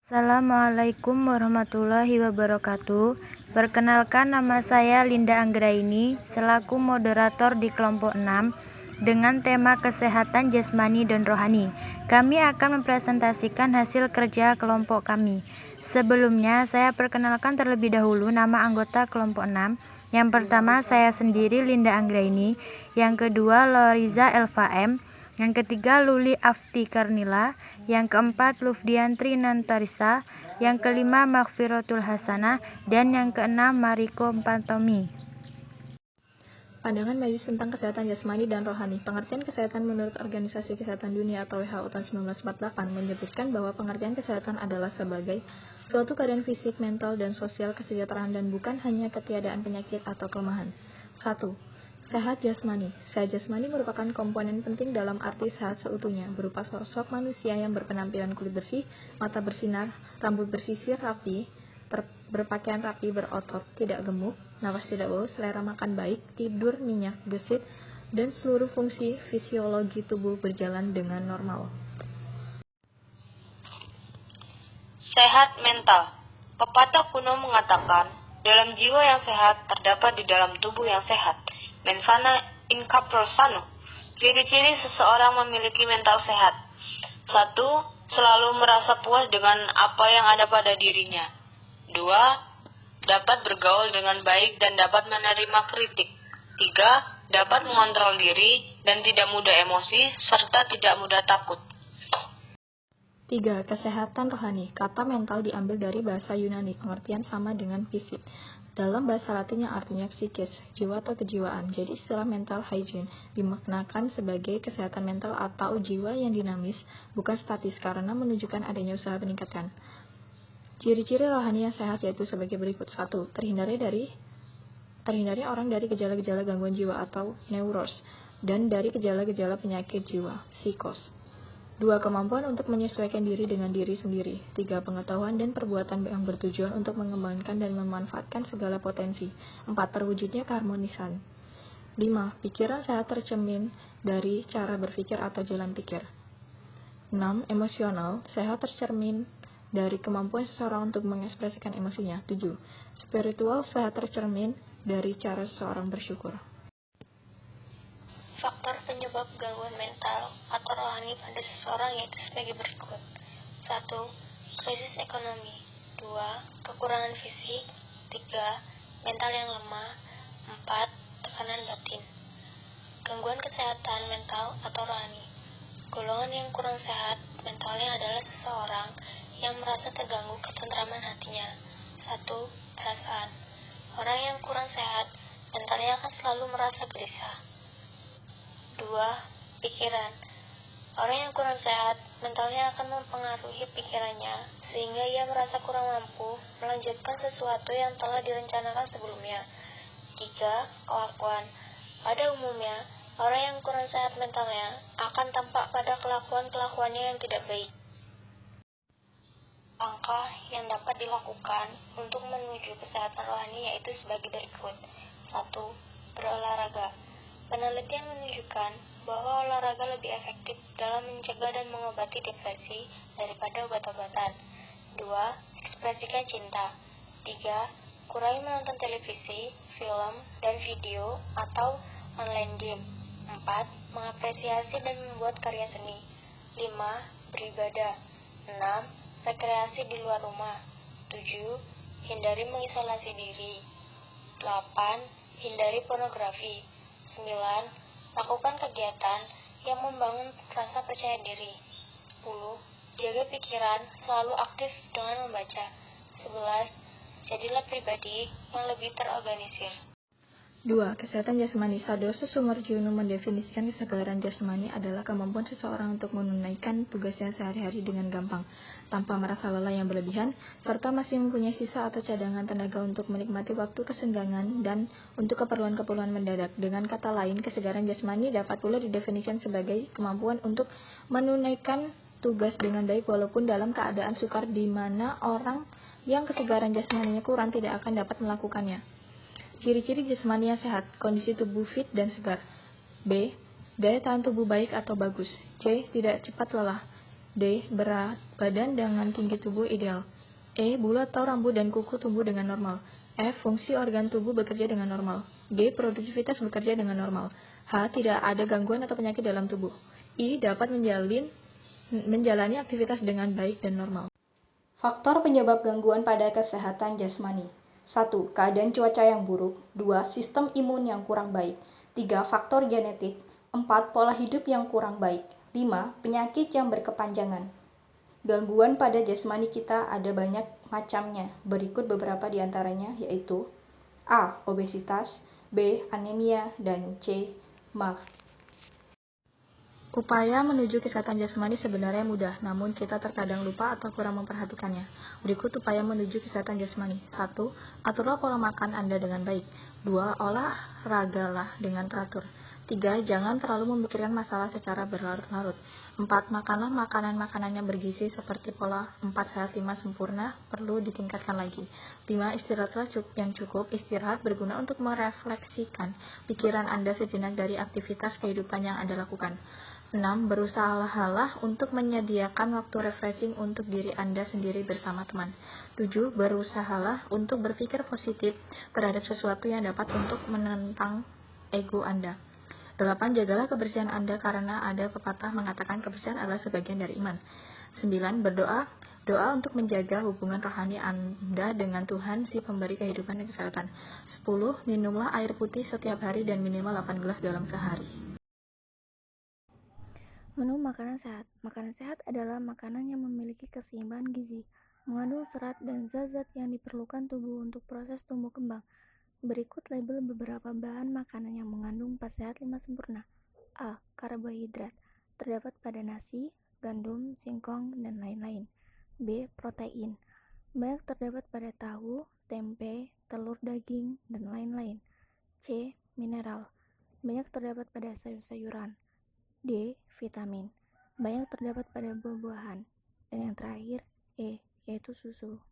Assalamualaikum warahmatullahi wabarakatuh. Perkenalkan, nama saya Linda Anggraini selaku moderator di kelompok 6 dengan tema kesehatan jasmani dan rohani. Kami akan mempresentasikan hasil kerja kelompok kami. Sebelumnya saya perkenalkan terlebih dahulu nama anggota kelompok 6. Yang pertama saya sendiri, Linda Anggraini. Yang kedua Loriza Elva M. Yang ketiga Luli Afti Karnila. Yang keempat Lufdiantri Nantarisa. Yang kelima Maghfiratul Hasanah. Dan yang keenam Mariko Pantomi. Pandangan Majelis tentang Kesehatan Jasmani dan Rohani. Pengertian kesehatan menurut Organisasi Kesehatan Dunia atau WHO tahun 1948 menyebutkan bahwa pengertian kesehatan adalah sebagai suatu keadaan fisik, mental, dan sosial kesejahteraan dan bukan hanya ketiadaan penyakit atau kelemahan. 1. Sehat jasmani. Sehat jasmani merupakan komponen penting dalam arti sehat seutuhnya, berupa sosok manusia yang berpenampilan kulit bersih, mata bersinar, rambut bersisir rapi, berpakaian rapi, berotot, tidak gemuk, napas tidak bau, selera makan baik, tidur nyenyak, gesit, dan seluruh fungsi fisiologi tubuh berjalan dengan normal. Sehat mental. Pepatah kuno mengatakan, dalam jiwa yang sehat terdapat di dalam tubuh yang sehat. Mensana in corpore sano. Ciri-ciri seseorang memiliki mental sehat. 1. Selalu merasa puas dengan apa yang ada pada dirinya. 2. Dapat bergaul dengan baik dan dapat menerima kritik. 3. Dapat mengontrol diri dan tidak mudah emosi serta tidak mudah takut. 3. Kesehatan rohani. Kata mental diambil dari bahasa Yunani, pengertian sama dengan fisik. Dalam bahasa Latin yang artinya psikis, jiwa atau kejiwaan. Jadi istilah mental hygiene dimaknakan sebagai kesehatan mental atau jiwa yang dinamis, bukan statis, karena menunjukkan adanya usaha peningkatan. Ciri-ciri rohani yang sehat yaitu sebagai berikut. 1. Terhindari orang dari gejala-gejala gangguan jiwa atau neuros, dan dari gejala-gejala penyakit jiwa, psikos. 2. Kemampuan untuk menyesuaikan diri dengan diri sendiri. 3. Pengetahuan dan perbuatan yang bertujuan untuk mengembangkan dan memanfaatkan segala potensi. 4. Terwujudnya keharmonisan. 5. Pikiran sehat tercermin dari cara berpikir atau jalan pikir. 6. Emosional sehat tercermin dari kemampuan seseorang untuk mengekspresikan emosinya. 7. Spiritual sehat tercermin dari cara seseorang bersyukur. Faktor penyebab gangguan mental atau rohani pada seseorang yaitu sebagai berikut. 1. Krisis ekonomi. 2. Kekurangan fisik. 3. Mental yang lemah. 4. Tekanan batin. Gangguan kesehatan mental atau rohani. Golongan yang kurang sehat mentalnya adalah seseorang yang merasa terganggu ketentraman hatinya. 1. Perasaan. Orang yang kurang sehat mentalnya akan selalu merasa gelisah. 2. Pikiran. Orang yang kurang sehat, mentalnya akan mempengaruhi pikirannya, sehingga ia merasa kurang mampu melanjutkan sesuatu yang telah direncanakan sebelumnya. 3. Kelakuan. Pada umumnya, orang yang kurang sehat mentalnya akan tampak pada kelakuan-kelakuannya yang tidak baik. Langkah yang dapat dilakukan untuk menuju kesehatan rohani yaitu sebagai berikut. 1. Berolahraga. Penelitian menunjukkan bahwa olahraga lebih efektif dalam mencegah dan mengobati depresi daripada obat-obatan. 2. Ekspresikan cinta. 3. Kurangi menonton televisi, film, dan video atau online game. 4. Mengapresiasi dan membuat karya seni. 5. Beribadah. 6. Rekreasi di luar rumah. 7. Hindari mengisolasi diri. 8. Hindari pornografi. 9. Lakukan kegiatan yang membangun rasa percaya diri. 10. Jaga pikiran selalu aktif dengan membaca. 11. Jadilah pribadi yang lebih terorganisir. 2. Kesehatan jasmani. Sadoso Sumarjono mendefinisikan kesegaran jasmani adalah kemampuan seseorang untuk menunaikan tugasnya sehari-hari dengan gampang, tanpa merasa lelah yang berlebihan, serta masih mempunyai sisa atau cadangan tenaga untuk menikmati waktu kesenggangan dan untuk keperluan-keperluan mendadak. Dengan kata lain, kesegaran jasmani dapat pula didefinisikan sebagai kemampuan untuk menunaikan tugas dengan baik walaupun dalam keadaan sukar, di mana orang yang kesegaran jasmaninya kurang tidak akan dapat melakukannya. Ciri-ciri jasmani yang sehat. Kondisi tubuh fit dan segar. B. Daya tahan tubuh baik atau bagus. C. Tidak cepat lelah. D. Berat badan dengan tinggi tubuh ideal. E. Bulat atau rambut dan kuku tumbuh dengan normal. F. Fungsi organ tubuh bekerja dengan normal. G. Produktivitas bekerja dengan normal. H. Tidak ada gangguan atau penyakit dalam tubuh. I. Dapat menjalani aktivitas dengan baik dan normal. Faktor penyebab gangguan pada kesehatan jasmani. 1. Keadaan cuaca yang buruk. 2. Sistem imun yang kurang baik. 3. Faktor genetik. 4. Pola hidup yang kurang baik. 5. Penyakit yang berkepanjangan. Gangguan pada jasmani kita ada banyak macamnya. Berikut beberapa di antaranya, yaitu A. Obesitas, B. Anemia, dan C. MAG. Upaya menuju kesehatan jasmani sebenarnya mudah, namun kita terkadang lupa atau kurang memperhatikannya. Berikut upaya menuju kesehatan jasmani. 1. Aturlah pola makan Anda dengan baik. 2. Olahragalah dengan teratur. 3. Jangan terlalu memikirkan masalah secara berlarut-larut. 4. Makanlah makanan-makanan yang bergizi seperti pola 4 sehat 5 sempurna perlu ditingkatkan lagi. 5. Istirahatlah yang cukup. Istirahat berguna untuk merefleksikan pikiran Anda sejenak dari aktivitas kehidupan yang Anda lakukan. 6. Berusahalah untuk menyediakan waktu refreshing untuk diri Anda sendiri bersama teman. 7. Berusahalah untuk berpikir positif terhadap sesuatu yang dapat untuk menentang ego Anda. 8. Jagalah kebersihan Anda karena ada pepatah mengatakan kebersihan adalah sebagian dari iman. 9. Berdoa. Doa untuk menjaga hubungan rohani Anda dengan Tuhan si pemberi kehidupan dan kesehatan. 10. Minumlah air putih setiap hari dan minimal 8 gelas dalam sehari. Menu makanan sehat. Makanan sehat adalah makanan yang memiliki keseimbangan gizi, mengandung serat dan zat-zat yang diperlukan tubuh untuk proses tumbuh kembang. Berikut label beberapa bahan makanan yang mengandung 4 sehat 5 sempurna. A. Karbohidrat. Terdapat pada nasi, gandum, singkong, dan lain-lain. B. Protein. Banyak terdapat pada tahu, tempe, telur daging, dan lain-lain. C. Mineral. Banyak terdapat pada sayur-sayuran. D. Vitamin. Banyak terdapat pada buah-buahan. Dan yang terakhir, E. Yaitu susu.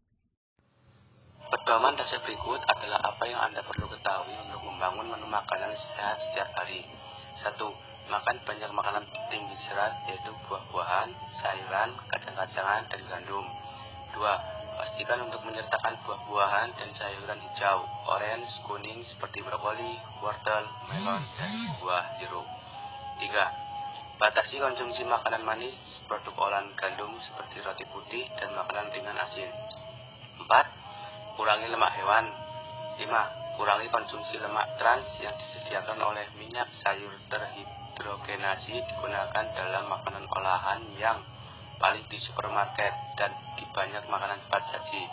Pedoman dasar berikut adalah apa yang Anda perlu ketahui untuk membangun menu makanan sehat setiap hari. 1. Makan banyak makanan tinggi serat, yaitu buah-buahan, sayuran, kacang-kacangan, dan gandum. 2. Pastikan untuk menyertakan buah-buahan dan sayuran hijau, orange, kuning seperti brokoli, wortel, melon, dan buah jeruk. 3. Batasi konsumsi makanan manis, produk olahan gandum seperti roti putih, dan makanan ringan asin. 4. Kurangi lemak hewan. 5. Kurangi konsumsi lemak trans yang disediakan oleh minyak sayur terhidrogenasi digunakan dalam makanan olahan yang paling di supermarket dan di banyak makanan cepat saji.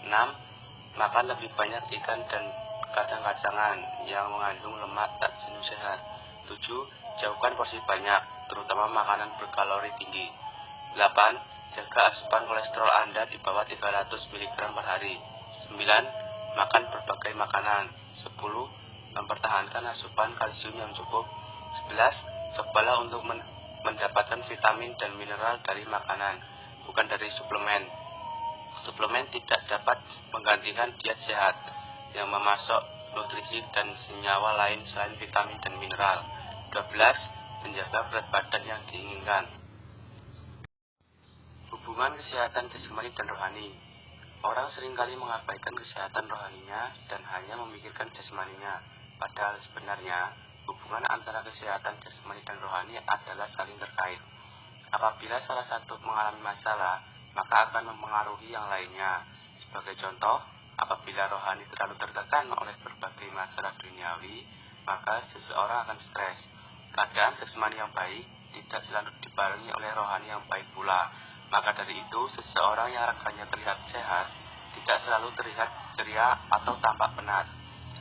6. Makan lebih banyak ikan dan kacang-kacangan yang mengandung lemak tak jenuh sehat. 7. Jauhkan porsi banyak, terutama makanan berkalori tinggi. 8. Jaga asupan kolesterol Anda di bawah 300 mg per hari. 9. Makan berbagai makanan. 10. Mempertahankan asupan kalsium yang cukup. 11. Cobalah untuk mendapatkan vitamin dan mineral dari makanan, bukan dari suplemen. Suplemen tidak dapat menggantikan diet sehat yang memasuk nutrisi dan senyawa lain selain vitamin dan mineral. 12. Menjaga berat badan yang diinginkan. Hubungan kesehatan jasmani dan rohani. Orang seringkali mengabaikan kesehatan rohaninya dan hanya memikirkan jasmaninya. Padahal sebenarnya, hubungan antara kesehatan jasmani dan rohani adalah saling terkait. Apabila salah satu mengalami masalah, maka akan mempengaruhi yang lainnya. Sebagai contoh, apabila rohani terlalu tertekan oleh berbagai masalah duniawi, maka seseorang akan stres. Keadaan jasmani yang baik tidak selalu dibarengi oleh rohani yang baik pula. Maka dari itu, seseorang yang raganya terlihat sehat tidak selalu terlihat ceria atau tampak penat.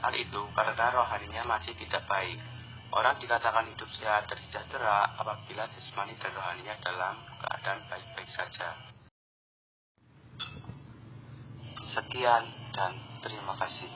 Hal itu karena rohaninya masih tidak baik. Orang dikatakan hidup sehat dan sejahtera apabila jasmani dan rohaninya dalam keadaan baik-baik saja. Sekian dan terima kasih.